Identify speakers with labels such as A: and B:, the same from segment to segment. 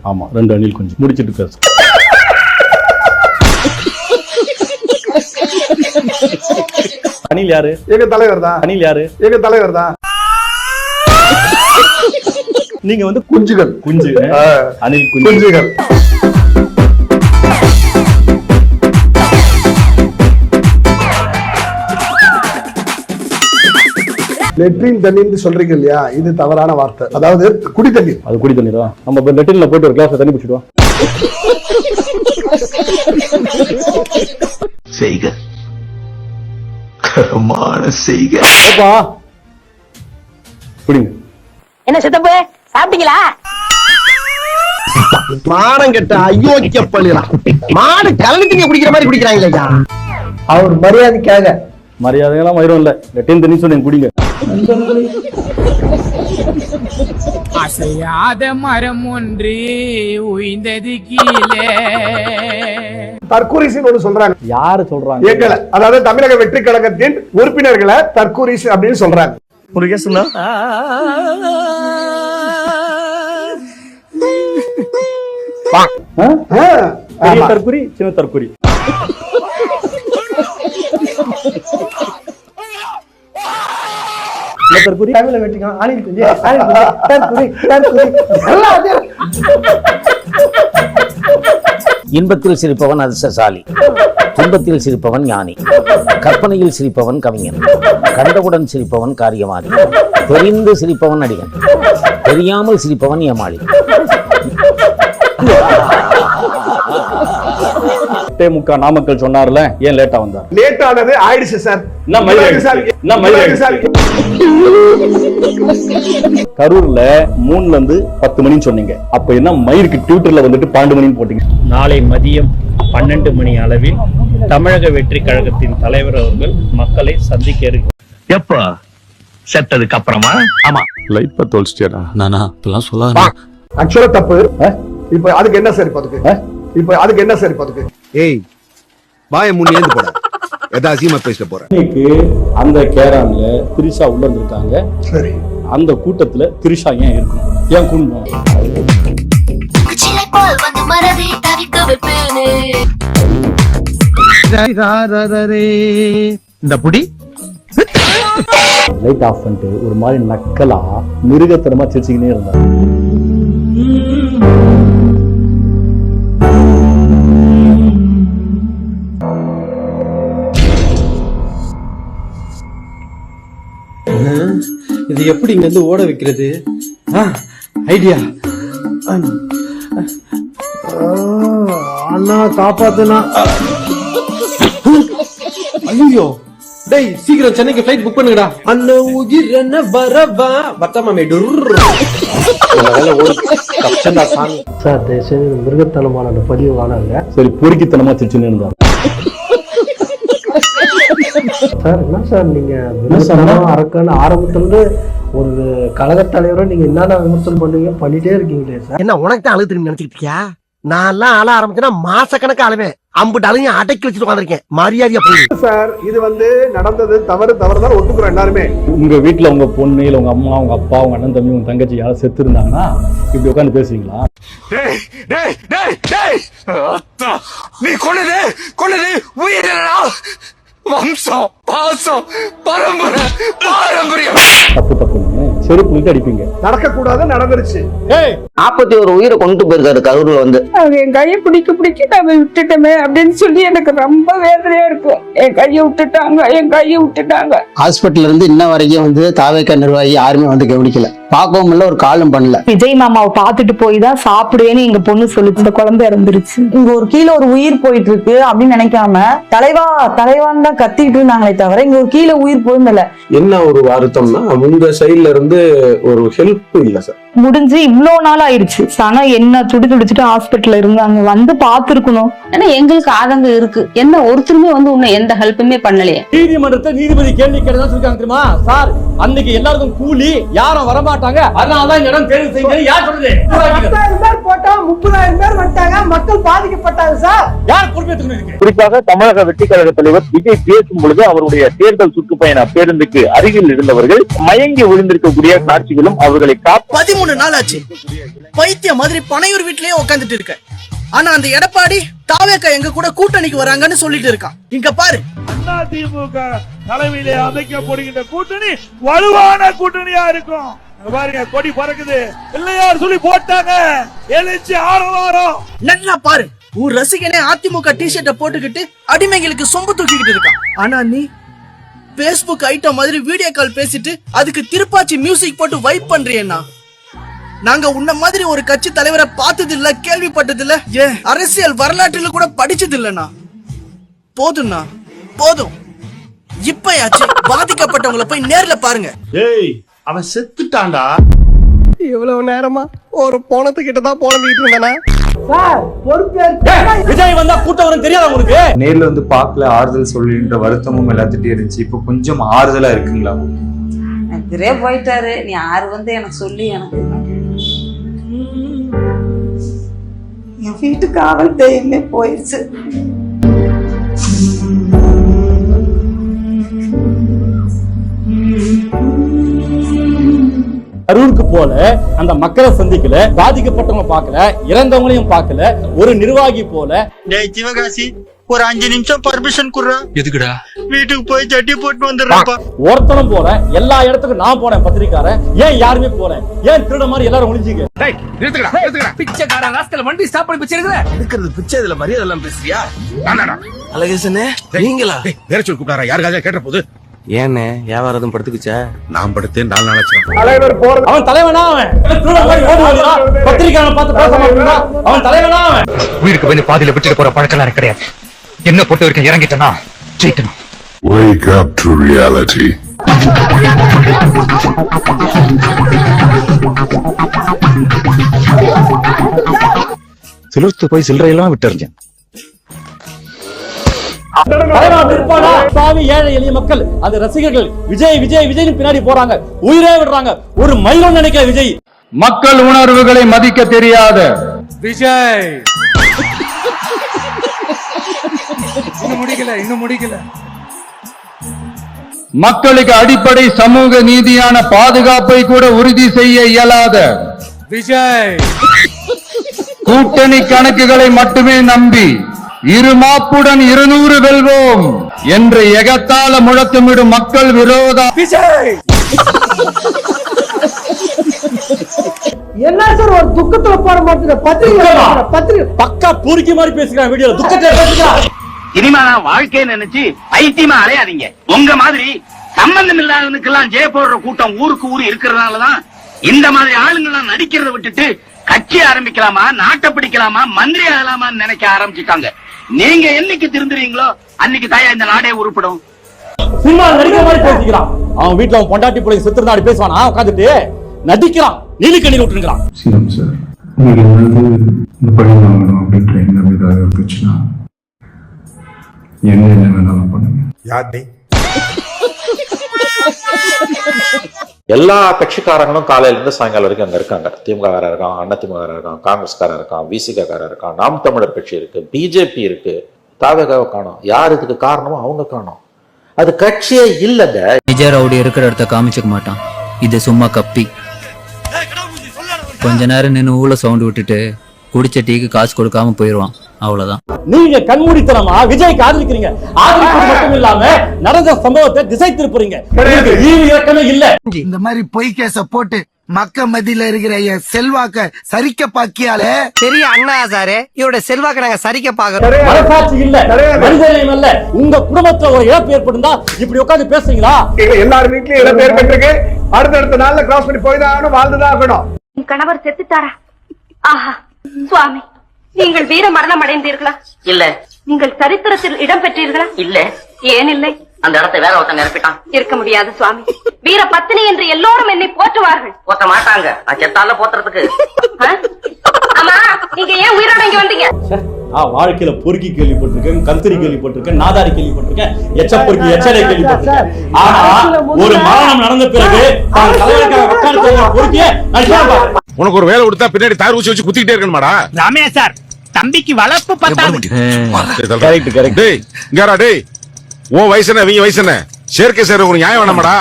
A: ஆமா 2 அணில் குஞ்சு. முடிச்சிட்டு பேச. அணில் யாரு?
B: எங்க தலைவர் தான்.
A: அணில் யாரு?
B: எங்க தலைவர் தான்.
A: நீங்க வந்து
B: குஞ்சுகள்.
A: குஞ்சு. அணில்
B: குஞ்சுகள். லெட்ரின் தண்ணி சொல்றீங்க இல்லையா, இது தவறான வார்த்தை. அதாவது குடி தண்ணீர்.
A: அது குடி தண்ணீர் தான். நம்ம லெட்ரின்ல போயிட்டு ஒரு கிளாஸ் தண்ணி குடிச்சிடுவோம்.
C: செய்க கரமான செய்க.
A: அப்பா குடிங்க.
D: என்ன சித்தப்பு சாப்பிட்டீங்களா?
E: மானம் கெட்ட அயோக்கிய பள்ளிலாம் மாடு கலந்துட்டீங்க குடிக்கிற மாதிரி குடிக்கிறாங்க. அவர் மரியாதைக்காக.
A: மரியாதையெல்லாம் வயிறும் இல்ல. லெட்டின் தண்ணி சொன்னீங்க குடிங்க.
F: அசையாத மரம் ஒன்று உய்ந்தது கீழே.
B: தற்கூரிசின்னு ஒண்ணு சொல்றாங்க.
A: யாரு சொல்றாங்க?
B: எங்களை, அதாவது தமிழக வெற்றி கழகத்தின் உறுப்பினர்களை தற்கூரிசி அப்படின்னு சொல்றாங்க.
E: ஒரு கேசுனா
A: தற்கூரி, சின்ன தற்கூரி.
E: தமிழ வெட்டிக்கலாம்.
G: இன்பத்தில் சிரிப்பவன் அதிர்ஷ்டசாலி, துன்பத்தில் சிரிப்பவன் ஞானி, கற்பனையில் சிரிப்பவன் கவிஞன், கண்டவுடன் சிரிப்பவன் காரியவாதி, தெரிந்து சிரிப்பவன் நடிகன், தெரியாமல் சிரிப்பவன் ஏமாளி.
A: தேமுக நாமக்கல் சொன்னார்ல, ஏன் லேட்டா வந்தார்?
B: லேட் ஆனது ஆயிடுச்சு சார்.
A: கரூர்ல 3ல இருந்து 10 மணின்னு சொன்னீங்க. அப்ப என்ன மயிருக்கு ட்விட்டர்ல வந்துட்டு 12 மணின்னு போட்டீங்க.
H: நாளை மதியம் 12 மணி அளவில் தமிழக வெற்றி கழகத்தின் தலைவர் அவர்கள் மக்களை சந்திக்க இருக்கிறார்.
C: எப்ப செத்ததுக்கு அப்புறமா? ஆமா.
I: லைட் பத்த ஒழிச்சிட்டியாடா. நானா இப்பெல்லாம் சொல்லாத.
B: ஆக்சுவலா தப்பு. இப்ப அதுக்கு என்ன சார்? இப்ப அதுக்கு என்ன சார்?
J: ஏய் வாய முன்னே ஏந்து போடா. எதாசியமா பேச போறேன்.
A: இன்னைக்கு அந்த கேரான்ல திரிஷா உள்ள இருந்திருக்காங்க.
B: சரி,
A: அந்த கூட்டத்துல திரிஷா ஏன் இருக்கும்? ஏன் குடும்பம்?
E: இந்த புடி
A: லைட் ஆஃப் பண்ணிட்டு ஒரு மாதிரி நக்கலா மிருகத்தனமா சிரிச்சுக்கினே இருந்தார்.
E: இது எப்படி இங்க இருந்து ஓட வைக்கிறது? ஐடியா. அண்ணா காப்பாத்துனா. ஐயோ டேய், சீக்கிரம் சென்னைக்கு ஃளைட் புக் பண்ணுங்கடா. அண்ணன் உயிர் என்ன வரவா வட்டமாமே சாமி. சார் தயவுசெய்து மிருகத்தனமான அந்த பதிவு வாழாங்க.
A: சரி, பொறுக்கித்தனமா சிரிச்சுன்னு இருந்தார்.
E: சார் என்ன சார் நீங்க அரக்கான ஆரம்பத்துல இருந்து ஒரு கழக தலைவரை நீங்க என்னென்ன விமர்சனம் பண்ணுவீங்க பண்ணிட்டே இருக்கீங்களே சார். என்ன உனக்கு தான் அழுது திரும்பி நினைச்சுக்கிட்டு இருக்கியா? நான் எல்லாம் அழ ஆரம்பிச்சேன்னா மாச கணக்கு அழுவேன். அம்புட்டு அழுகையும் அடக்கி வச்சுட்டு உட்காந்துருக்கேன். மரியாதையா போய்
B: சார், இது வந்து நடந்தது தவறுதான் ஒத்துக்கிறோம் எல்லாருமே.
A: உங்க வீட்டுல உங்க பொண்ணு இல்ல உங்க அம்மா, உங்க அப்பா, உங்க அண்ணன் தம்பி, உங்க தங்கச்சி யாரும் செத்து இருந்தாங்கன்னா இப்படி உட்காந்து பேசுவீங்களா?
C: நீ கொன்னது உயிரினா வம்சம், பாசம், பாரம்பரியம்.
A: தப்புன்னு செருப்பு அடிப்பீங்க.
B: நடக்க கூடாது, நடந்துருச்சு.
G: 41 உயிரை கொண்டு போயிருக்காரு கரூர்ல வந்து.
D: அவங்க என் கையை பிடிக்க நான் விட்டுட்டோமே அப்படின்னு சொல்லி எனக்கு ரொம்ப வேதனையா இருக்கும். என் கையை விட்டுட்டாங்க.
E: ஹாஸ்பிட்டல்ல இருந்து இன்ன வரைக்கும் வந்து தாவேக்கா நிர்வாகி யாருமே வந்து கவனிக்கல, பார்க்கவும் இல்ல, ஒரு காலம் பண்ணல.
D: விஜய் மாமாவை பாத்துட்டு போய் தான் சாப்பிடுவேன்னு எங்க பொண்ணு சொல்லுச்சு. இந்த குழந்தை இறந்துருச்சு. இங்க ஒரு கீழே ஒரு உயிர் போயிட்டு இருக்கு அப்படின்னு நினைக்காம தலைவான்னு தான் கத்திட்டு இருந்தாங்களே தவிர இங்க ஒரு கீழே உயிர் போயிருந்தல.
I: என்ன ஒரு வருத்தம்னா உங்க சைட்ல இருந்து ஒரு ஹெல்ப் இல்ல சார்.
D: முடிஞ்சு இவ்வளவு நாள் ஆயிடுச்சு. ஆனா என்ன துடிச்சுட்டு ஹாஸ்பிட்டல்ல இருந்தாங்க. வந்து பாத்துருக்கணும்.
K: ஏன்னா எங்களுக்கு ஆதங்கம் இருக்கு. என்ன ஒருத்தருமே வந்து உன்னை எந்த ஹெல்ப்புமே பண்ணலையே.
A: நீதிமன்றத்தை நீதிபதி கேள்வி கேட்டதா சொல்லிருக்காங்க தெரியுமா சார்? அன்னைக்கு எல்லாருக்கும் கூலி யாரும் வரமா மாட்டாங்க, அதனாலதான் இந்த இடம் தேர்வு செய்யுங்க. யார் சொல்றது?
E: 10,000 பேர் போட்டா 30,000 பேர் வந்துட்டாங்க, மக்கள் பாதிக்கப்பட்டாங்க சார்.
A: யார் பொறுப்பேற்றுக்கணும் இதுக்கு?
H: குறிப்பாக தமிழக வெற்றி கழக தலைவர் விஜய் பேசும் பொழுது அவருடைய தேர்தல் சுற்றுப்பயண பேருந்துக்கு அருகில் இருந்தவர்கள் மயங்கி விழுந்திருக்கக்கூடிய காட்சிகளும் அவர்களை
E: 13 நாள் ஆச்சு பைத்திய மாதிரி பனையூர் வீட்லயே உட்காந்துட்டு இருக்க. ஆனா அந்த எடப்பாடி தாவேக்கா எங்க கூட கூட்டணிக்கு வராங்கன்னு சொல்லிட்டு இருக்கான். இங்க பாரு,
C: அதிமுக தலைமையிலே அமைக்கப்படுகின்ற கூட்டணி வலுவான கூட்டணியா இருக்கும். பாருங்க, கொடி பறக்குது, பிள்ளையார் சொல்லி போட்டாங்க, எழுச்சி ஆரவாரம்.
E: நல்லா பாரு, உன் ரசிகனே அதிமுக டிஷர்ட்ட போட்டுக்கிட்டு அடிமைகளுக்கு சொம்பு தூக்கிக்கிட்டு இருக்கான். ஆனா நீ பேஸ்புக் ஐட்டம் மாதிரி வீடியோ கால் பேசிட்டு அதுக்கு திருப்பாச்சி மியூசிக் போட்டு வைப் பண்றியேன்னா, நாங்க உன்ன மாதிரி ஒரு கட்சி தலைவரை பார்த்தது இல்ல, கேள்விப்பட்டது இல்ல, ஏன் அரசியல் வரலாற்றில கூட படிச்சது இல்லனா. போதும்னா போதும், இப்பயாச்சு பாதிக்கப்பட்டவங்களை போய் நேர்ல பாருங்க.
C: ஏய், அவன் செத்துட்டான்டா.
E: இவ்வளவு நேரமா ஒரு போனத்துக்கிட்ட தான் போனதுக்கிட்டு இருந்தானா சார்?
A: விஜய் வந்தா கூட்டம் வரும் தெரியாதா உங்களுக்கு?
L: நேர்ல வந்து பார்க்கல, ஆறுதல் சொல்லின்ற வருத்தமும் எல்லாத்திட்டே இருந்துச்சு. இப்போ கொஞ்சம் ஆறுதலா இருக்குங்களா?
D: எதிரே போயிட்டாரு, நீ யாரு வந்து எனக்கு சொல்லி எனக்கு என் வீட்டு காவல் தெய்வமே போயிடுச்சு.
A: அரூருக்கு போல அந்த மக்களை சந்திக்கல, பாதிக்கப்பட்டவங்க பார்க்கல, இறந்தவங்களையும் பார்க்கல, ஒரு நிர்வாகி போல.
C: டேய் சிவகாசி, ஒரு 5 நிமிஷம் பர்மிஷன் குடுறா. எதுக்குடா? வீட்டுக்கு போய் ஜட்டி போட்டு வந்துடுறப்பா.
A: ஒருத்தனும் போல, எல்லா இடத்துக்கும் நான் போனேன் பத்திரிக்காரன், ஏன் யாருமே போல? ஏன் திருட மாதிரி எல்லாரும் ஒளிஞ்சிங்க?
F: பிச்சைக்கார ராஸ்கல் வண்டி ஸ்டாப் பண்ணி பிச்சைக்குற
C: இருக்கிறது பிச்சை, இதுல மரியாதை எல்லாம் பேசுறியா?
E: அழகேசனே நீங்களா?
J: வேற சொல்லி கூப்பிடாரா? யாருக்காக கேட்ட போது?
E: ஏன்னு வியாபாரம் படுத்துக்குச்சா?
J: நான் படுத்தேன் 4 நாள் ஆச்சு.
A: அவன் தலைவனா? அவன் திருட மாதிரி ஓடி ஓடினா பத்திரிக்காரன் பார்த்து பேச மாட்டேங்கிறான். அவன் தலைவனா? அவன்
C: உயிருக்கு வந்து பாதியில விட்டுட்டு போற பழக்கம் எனக்கு கிடையாது. என்ன பொறுத்த வரைக்கும் இறங்கிட்டனா ஜெயிக்கணும்.
J: Wake up to reality.
C: சிலர்த்து போய் சில்லறையெல்லாம் விட்டுறிஞ்சேன்.
A: பாவி ஏழை எளிய மக்கள், அந்த ரசிகர்கள் விஜய் விஜய் விஜய் பின்னாடி போறாங்க, உயிரே விடுறாங்க. ஒரு மைலம் நினைக்கிற விஜய்.
L: மக்கள் உணர்வுகளை மதிக்க தெரியாத
F: விஜய் இன்னும் முடிக்கல.
L: மக்களுக்கு அடிப்படை சமூக நீதியான பாதுகாப்பை கூட உறுதி செய்ய இயலாத
F: விஜய்
L: கூட்டணி கணக்குகளை மட்டுமே நம்பி இருமாப்புடன் 200 வெல்வோம் என்று எகத்தால முழக்கமிடும் மக்கள் விரோத
F: விஜய்.
E: என்ன சார் ஒரு துக்கத்துல போட மாட்டேங்க? பத்திரிகை
A: பக்கா பூரிக்கி மாதிரி பேசுகிறான் வீடியோல, துக்கத்தை பேசுகிறான்.
C: இனிமே நான் வாழ்க்கையை நினைச்சு பைத்தியமா அலையாதீங்க. உங்க மாதிரி சம்பந்தம் இல்லாதவனுக்கெல்லாம் ஜெய போடுற கூட்டம் ஊருக்கு ஊரு இருக்கிறதுனாலதான் இந்த மாதிரி ஆளுங்கெல்லாம் நடிக்கிறத விட்டுட்டு கட்சி ஆரம்பிக்கலாமா, நாட்டை பிடிக்கலாமா, மந்திரி ஆகலாமான்னு நினைக்க ஆரம்பிச்சுட்டாங்க. நீங்க என்னைக்கு திருந்துறீங்களோ அன்னைக்கு தாயா இந்த நாடே உருப்படும்.
A: சினிமா நடிக்கிற மாதிரி பேசிக்கிறான். அவன் வீட்டுல அவன் பொண்டாட்டி பிள்ளை செத்துருந்தா அப்படி பேசுவானா? உட்காந்துட்டு நடிக்கிறான், நீலி கண்ணீர் விட்டுருக்கிறான்.
L: சிஎம் சார், உங்களுக்கு இந்த பணி வாங்கணும் அப்படின்ற எண்ணம் ஏதாவது இருந்துச்சுன்னா என்ன வேணாலும் பண்ணுங்க.
J: யார்?
M: எல்லா கட்சிக்காரங்களும் காலையில இருந்து சாயங்காலம் வரைக்கும் அங்க இருக்காங்க. திமுக இருக்கான், அதிமுக இருக்கான், காங்கிரஸ்காரன் இருக்கான், விசிகாரன் இருக்கான், நாம் தமிழர் கட்சி இருக்கு, பிஜேபி இருக்கு, தாவேகாவை காணோம். யார் இதுக்கு காரணமோ அவங்க காணோம். அது கட்சியே இல்லங்க.
N: விஜய் ரவுடி இருக்கிற இடத்த காமிச்சுக்க மாட்டான். இது சும்மா கப்பி. கொஞ்ச நேரம் நின்று ஊழ சவுண்ட் விட்டுட்டு குடிச்ச டீக்கு காசு கொடுக்காம போயிடுவான். அவ்வளவுதான்.
A: நீங்க கண்மூடித்தனமா விஜய்க்கு ஆதரிக்கிறீங்க. ஆதரிக்கிறது மட்டும் இல்லாம நடந்த சம்பவத்தை திசை திருப்புறீங்க. ஈவு இறக்கமே இல்ல.
E: இந்த மாதிரி பொய் கேச போட்டு மக்க மத்தியில இருக்கிற என் செல்வாக்க சரிக்க பாக்கியாலே பெரிய அண்ணா சாரு இவரோட செல்வாக்க நாங்க சரிக்க பாக்குறோம்.
A: மனசாட்சி இல்ல, மனிதநேயம் இல்ல. உங்க குடும்பத்துல ஒரு இழப்பு ஏற்படுந்தா இப்படி உட்கார்ந்து பேசுறீங்களா?
B: எல்லார் வீட்லயும் இழப்பு ஏற்பட்டிருக்கு. அடுத்தடுத்த நாள்ல கிராஸ் பண்ணி போய் தான் ஆகணும், வாழ்ந்துதான் ஆகணும்.
K: உன் கணவர் செத்துட்டாரா? ஆஹா சுவாமி, நீங்கள் வீர மரணம் அடைந்தீர்களா? இல்ல. நீங்கள் சரித்திரத்தில் இடம் பெற்றீர்களா? இல்ல. ஏன் இல்லை?
C: அந்த இடத்தை வேற ஒருத்தன் நிரப்பிட்டான்.
K: இருக்க முடியாது சுவாமி. வீர பத்தினி என்று எல்லோரும் என்னை போற்றுவார்கள்.
C: போத்த மாட்டாங்க, நான் செத்தால போத்துறதுக்கு.
K: ஆமா, நீங்க ஏன் உயிரோட இங்க வந்தீங்க?
A: வாழ்க்கையில பொறுக்கி கேள்விப்பட்டிருக்கேன், கத்திரி கேள்விப்பட்டிருக்கேன், நாதாரி கேள்விப்பட்டிருக்கேன், எச்சப்பொறுக்கி எச்சலை கேள்விப்பட்டிருக்கேன். ஆனா ஒரு மரணம் நடந்த பிறகு தான் தலைவருக்காக உட்கார்ந்து பொறுக்கிய
J: உனக்கு ஒரு வேலை கொடுத்தா பின்னாடி தார் ஊசி வச்சு குத்திக்கிட்டே இருக்கணுமாடா?
C: ராமையா சார், தம்பிக்கு வளர்ப்பு பத்தாது.
J: டேய் இங்கடா டேய், உன் வயசு என்ன இவங்க வயசு என்ன? சேர்க்கை சேர ஒரு நியாயம் வேணாமாடா?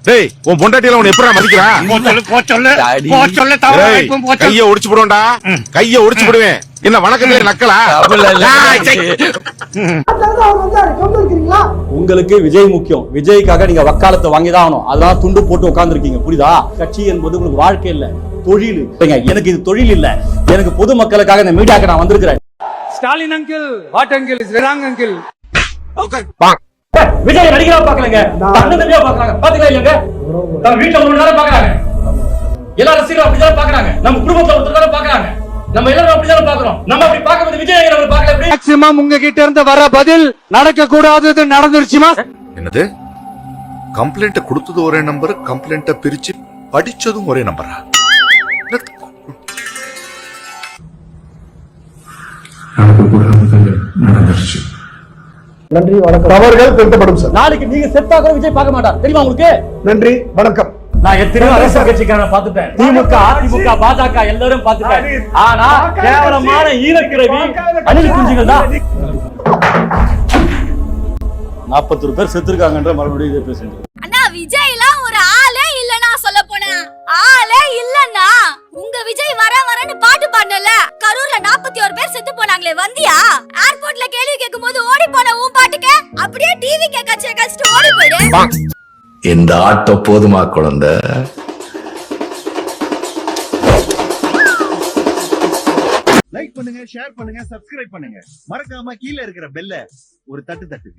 J: டேய் உன் பொண்டாட்டியில உன்னை எப்படா மதிக்கிறா? கைய ஒடிச்சு போடுவேன்டா, கைய ஒடிச்சு போடுவேன். என்ன வணக்கத்துல நக்கலா?
A: உங்களுக்கு விஜய் முக்கியம். விஜய்க்காக நீங்க வக்காலத்தை வாங்கிதான் ஆகணும். அதெல்லாம் துண்டு போட்டு உட்கார்ந்து இருக்கீங்க, புரியுதா? கட்சி என்பது உங்களுக்கு வாழ்க்கை இல்ல, தொழில். எனக்கு இது தொழில் இல்ல, எனக்கு பொதுமக்களுக்காக இந்த மீடியாக்கு நான் வந்திருக்கிறேன்.
F: Stalin uncle, what uncle is wrong uncle.
A: Vijay நடிகரா பாக்கலங்க, தன்னந்தனியா பாக்குறாங்க. பாத்தீங்களா இல்லங்க? நம்ம வீட்டுல ஒரு நேரம் பாக்குறாங்க, எல்லா ரசிகர்களும் அப்படிதான் பாக்குறாங்க, நம்ம குடும்பத்துல ஒருத்தர் பாக்குறாங்க, நம்ம எல்லாரும் அப்படிதான் பாக்குறோம். நம்ம அப்படி பார்க்கும்போது விஜய் நம்ம பார்க்கல. எப்படி
L: மேக்ஸிமம் உங்ககிட்ட இருந்து வர பதில் நடக்க கூடாதது நடந்துருச்சுமா?
J: என்னது? கம்ப்ளைண்ட் கொடுத்தது ஒரே நம்பர், கம்ப்ளைண்ட பிரிச்சு படிச்சதும் ஒரே நம்பரா?
B: நடந்துருச்சு. நன்றி வணக்கம். தவறுகள் திருத்தப்படும் சார்.
A: நாளைக்கு நீங்க செத்தா கூட விஜய் பார்க்க மாட்டார், தெரியுமா உங்களுக்கு?
B: நன்றி வணக்கம்.
A: நான் எத்தனையோ அரசியல் கட்சிக்காரனை பார்த்துட்டேன், திமுக, அதிமுக, பாஜக எல்லாரும் பார்த்துட்டேன். ஆனா கேவலமான ஈரக்கிரவி அணில் குஞ்சுகள் தான். 41 பேர் செத்துருக்காங்கன்ற மறுபடியும் இதை பேசுங்க.
K: அண்ணா விஜய் எல்லாம் ஒரு ஆளே இல்லனா, சொல்ல போனா ஆளே இல்லனா. உங்க விஜய் வரன்னு பாட்டு பாடல. கரூர்ல 41 பேர் செத்து போனாங்களே, வந்தியா? ஏர்போர்ட்ல கேள்வி கேட்கும்போது ஓடி போன உன் பாட்டுக்கு அப்படியே டிவி கேட்கச்சிட்டு ஓடி போயிடு.
J: இந்த ஆட்டம் போதுமா குழந்தை?
O: லைக் பண்ணுங்க, ஷேர் பண்ணுங்க, சப்ஸ்கிரைப் பண்ணுங்க. மறக்காம கீழே இருக்கிற பெல்ல ஒரு தட்டு தட்டுங்க.